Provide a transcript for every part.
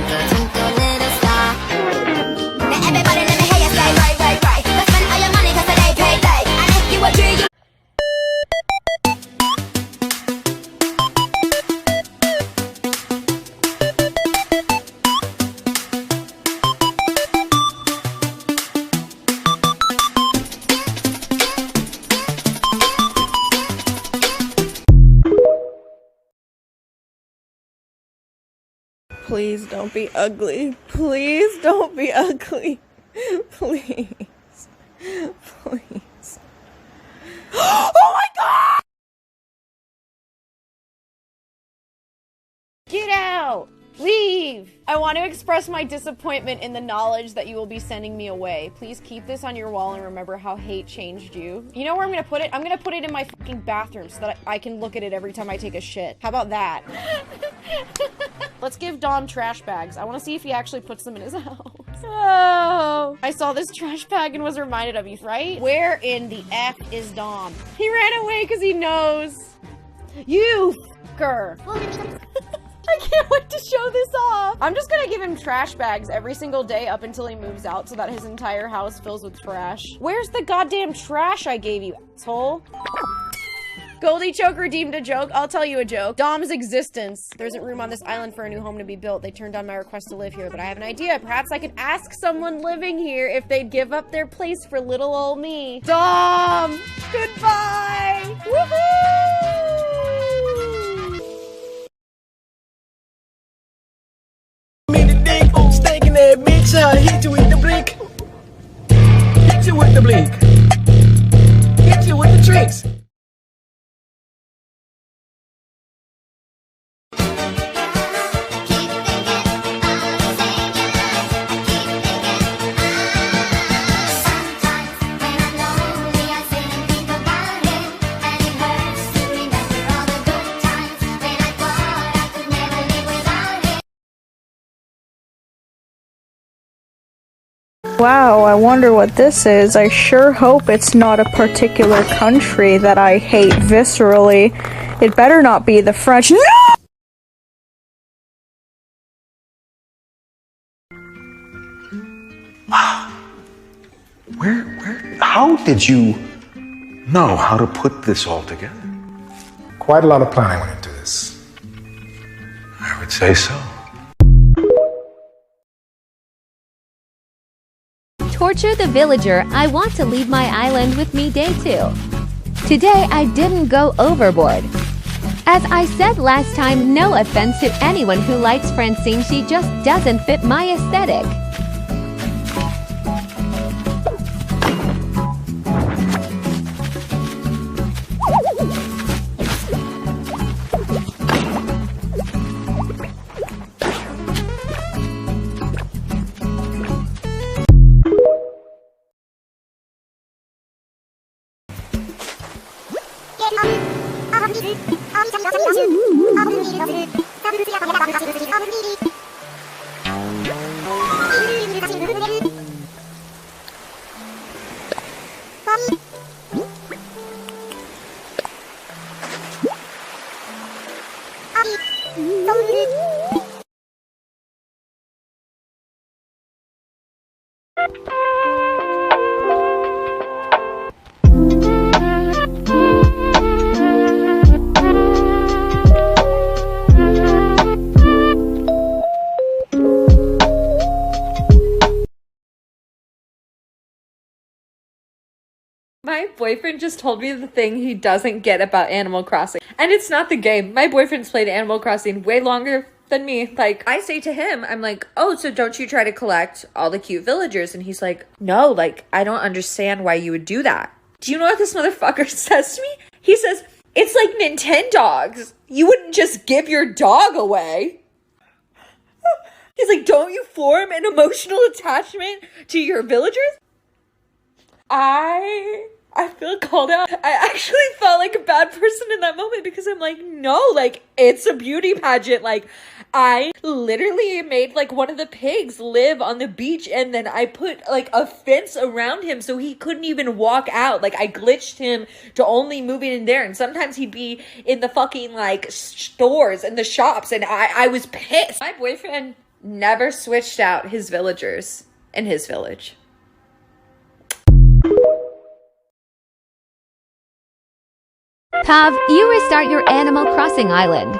twinkle, twinkle, little star. Now everybody let me hear you say right, right, right. Let's spend all your money 'cause they pay late. And if you agree, you Please don't be ugly. Please don't be ugly. Please. Please. Oh my god! Get out! Leave! I want to express my disappointment in the knowledge that you will be sending me away. Please keep this on your wall and remember how hate changed you. You know where I'm gonna put it? I'm gonna put it in my fucking bathroom so that I can look at it every time I take a shit. How about that? Let's give Dom trash bags. I want to see if he actually puts them in his house. Oh! I saw this trash bag and was reminded of you, right? Where in the F is Dom? He ran away because he knows. You f***er. I can't wait to show this off. I'm just gonna give him trash bags every single day up until he moves out so that his entire house fills with trash. Where's the goddamn trash I gave you, asshole? Goldie Choke redeemed a joke. I'll tell you a joke. Dom's existence. There isn't room on this island for a new home to be built. They turned down my request to live here, but I have an idea. Perhaps I could ask someone living here if they'd give up their place for little old me. Dom! Goodbye! Woohoo! Steak in that bitch, I hit you with the blick. Hit you with the blink. Hit you with the tricks. Wow, I wonder what this is. I sure hope it's not a particular country that I hate viscerally. It better not be the French. No! How did you know how to put this all together? Quite a lot of planning went into this. I would say so. Torture the villager. I want to leave my island with me day 2. Today I didn't go overboard. As I said last time, no offense to anyone who likes Francine, she just doesn't fit my aesthetic. My boyfriend just told me the thing he doesn't get about Animal Crossing. And it's not the game. My boyfriend's played Animal Crossing way longer than me. Like, I say to him, I'm like, oh, so don't you try to collect all the cute villagers? And he's like, no, like, I don't understand why you would do that. Do you know what this motherfucker says to me? He says, it's like Nintendogs. You wouldn't just give your dog away. He's like, don't you form an emotional attachment to your villagers? I feel called out. I actually felt like a bad person in that moment because I'm like, no, like, it's a beauty pageant. Like, I literally made like one of the pigs live on the beach and then I put like a fence around him so he couldn't even walk out. Like, I glitched him to only moving in there, and sometimes he'd be in the fucking like stores and the shops, and I was pissed. My boyfriend never switched out his villagers in his village. Pav, you restart your Animal Crossing island.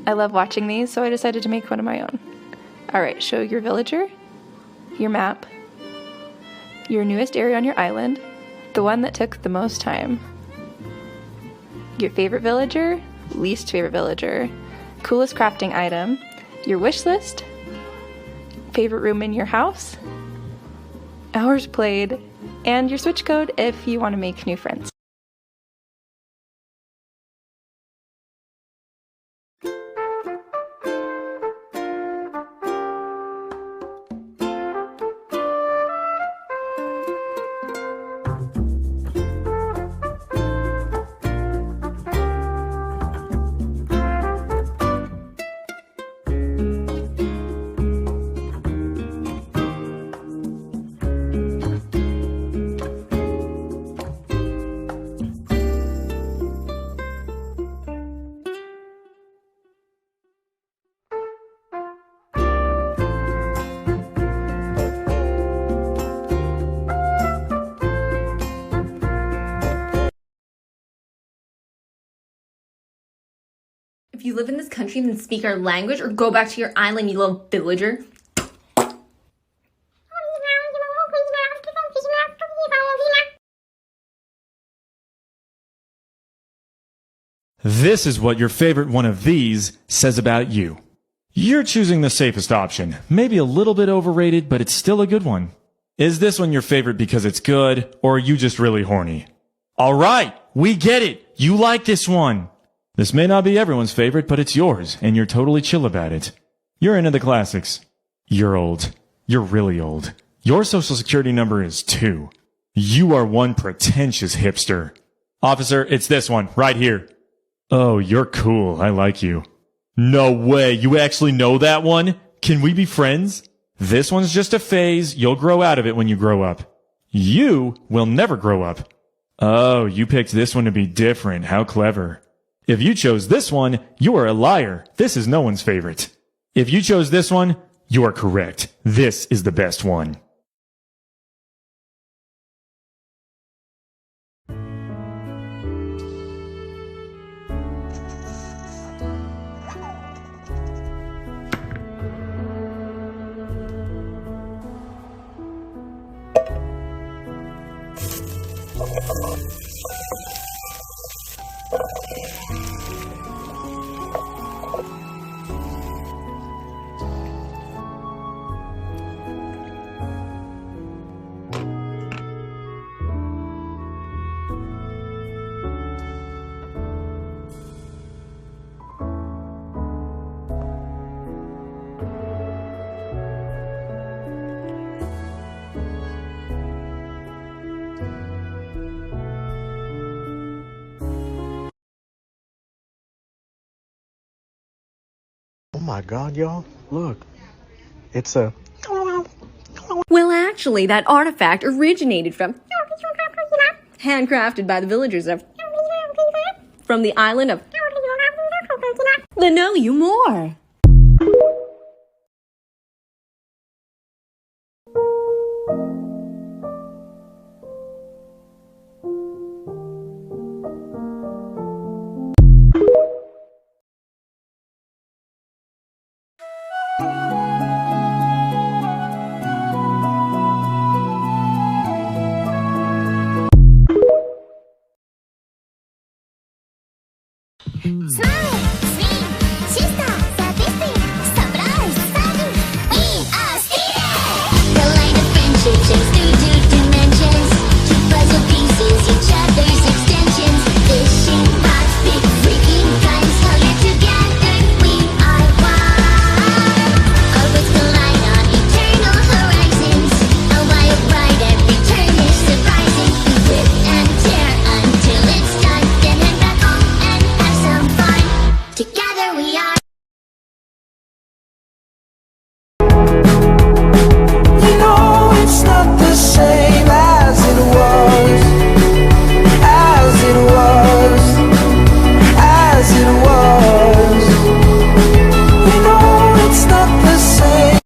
I love watching these, so I decided to make one of my own. Alright, show your villager, your map, your newest area on your island, the one that took the most time, your favorite villager, least favorite villager, coolest crafting item, your wish list, favorite room in your house, hours played, and your Switch code if you want to make new friends. If you live in this country, then speak our language or go back to your island, you little villager. This is what your favorite one of these says about you. You're choosing the safest option. Maybe a little bit overrated, but it's still a good one. Is this one your favorite because it's good, or are you just really horny? Alright, we get it. You like this one. This may not be everyone's favorite, but it's yours, and you're totally chill about it. You're into the classics. You're old. You're really old. Your social security number is 2. You are one pretentious hipster. Officer, it's this one, right here. Oh, you're cool. I like you. No way. You actually know that one? Can we be friends? This one's just a phase. You'll grow out of it when you grow up. You will never grow up. Oh, you picked this one to be different. How clever. If you chose this one, you are a liar. This is no one's favorite. If you chose this one, you are correct. This is the best one. Oh my God, y'all. Look. It's a Well, actually, that artifact originated from handcrafted by the villagers of from the island of They know you more. Smile, sweet, sister, sadistic, surprise, sudden. We are Steven! The line of friendship shakes through two dimensions. Two puzzle pieces, each other's extensions. Fishing pots, big freaking guns, held yet together we are one. Orbits collide on eternal horizons. A wild ride, every turn is surprising. We whip and tear until it's done, then head back home and have some fun. Together we are. You know it's not the same as it was, as it was, as it was. You know it's not the same.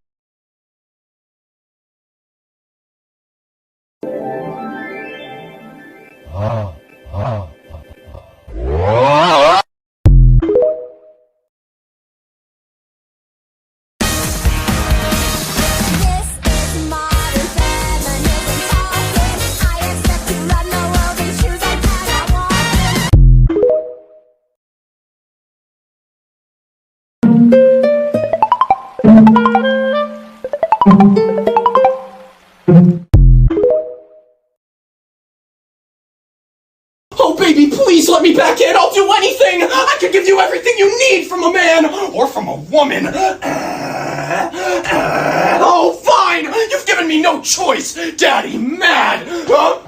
This is modern feminism talking. I accept to run the world in shoes I cannot walk in. Oh, baby, please let me back in. I'll do anything. I could give you everything you need from a man or from a woman. Oh, fine. You've given me no choice. Daddy, mad. Huh?